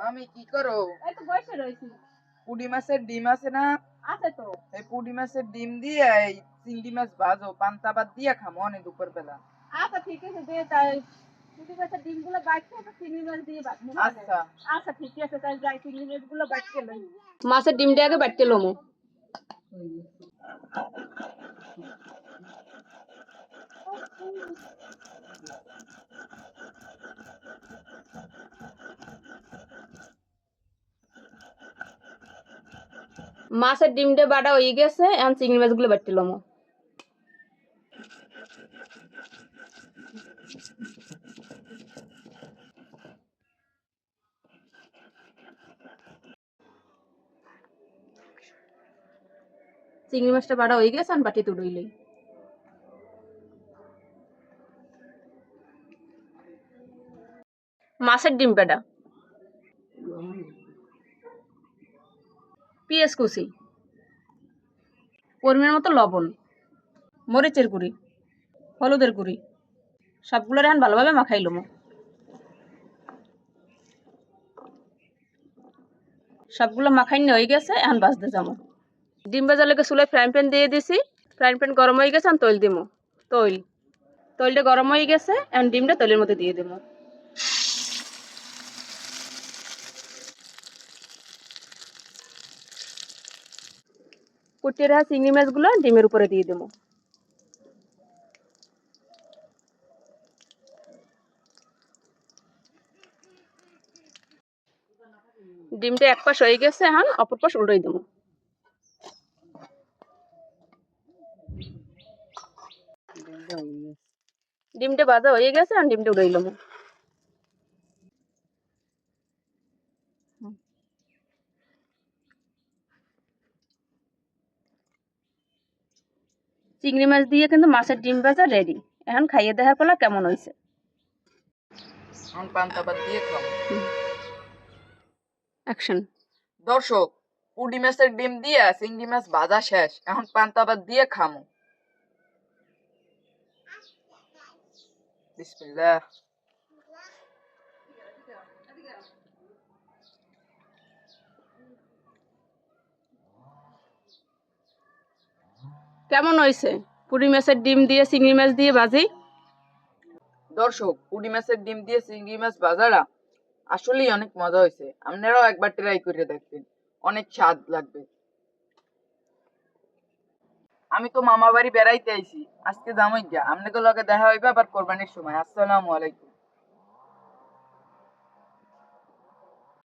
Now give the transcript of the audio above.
আমি কি করো? এই তো বসে রয়েছি। পুঁটি মাছের ডিম আছে না? আছে তো। এই পুঁটি মাছের ডিম দিয়ে এই চিংড়ি মাছ ভাজো, পান্তা ভাত দিয়ে খামো অনেক দুপুর বেলা। আচ্ছা ঠিক আছে, দে তাই। পুঁটি মাছের ডিমগুলো বাইটে তো চিংড়ি মাছ দিয়ে বাটবো। আচ্ছা। আচ্ছা ঠিক আছে, তাই যাই চিংড়ি মাছগুলো বাইটতে লই। মাছের ডিমটা আগে বাইটতে লমু। মাছের ডিমটা বাটা হয়ে গেছে, এখন চিংড়ি মাছগুলো বাইটতে লমু। চিংড়ি মাছটা বাটা হয়ে গেছে, এখন বাটিতে উড়ইলই। মাছের ডিম বাটা, পেঁয়াজ কুচি, পরিমাণ মতো লবণ, মরিচের গুঁড়ি, হলুদের গুঁড়ি, সবগুলো এখন ভালোভাবে মাখাই লমু। সবগুলো মাখাই হয়ে গেছে, এখন ভাজতে যাবো। ডিম ভাজার লেগে চুলায় ফ্রাইং প্যান দিয়ে দিছি। ফ্রাইং প্যান গরম হয়ে গেছে, এখন তৈল দিমু। তৈলটা গরম হয়ে গেছে, এখন ডিমটা তৈলের মধ্যে দিয়ে দেবো। কুটিয়ে রাখা চিংড়ি মাছগুলো ডিমের উপরে দিয়ে দেবো। ডিমটা এক পাশ হয়ে গেছে, এখন অপর পাশ উল্টাই দেবো। ডিমটা ভাজা হয়ে গেছে, এখন ডিমটা উড়াই লমু। চিংড়ি মাছ দিয়ে কিন্তু মাছের ডিম ভাজা রেডি। এখন খাইয়ে দেখার পালা কেমন হয়েছে। এখন পান্তা ভাত দিয়ে খাবো। অ্যাকশন। দর্শক, পুঁটি মাছের ডিম দিয়ে চিংড়ি মাছ ভাজা শেষ, এখন পান্তা ভাত দিয়ে খামো। বিসমিল্লাহ। কেমন হয়েছে পুঁটি মাছের ডিম দিয়ে চিংড়ি মাছ দিয়ে ভাজি? দর্শক, পুঁটি মাছের ডিম দিয়ে চিংড়ি মাছ ভাজাটা আসলেই অনেক মজা হয়েছে। আপনারাও একবার ট্রাই করে দেখবেন, অনেক স্বাদ লাগবে। আমি তো মামা বাড়ি বেড়াইতে আইছি, আজকে যামই গিয়া। আপনাদের লগে দেখা হইবে আবার কোরবানির সময়। আসসালামু আলাইকুম।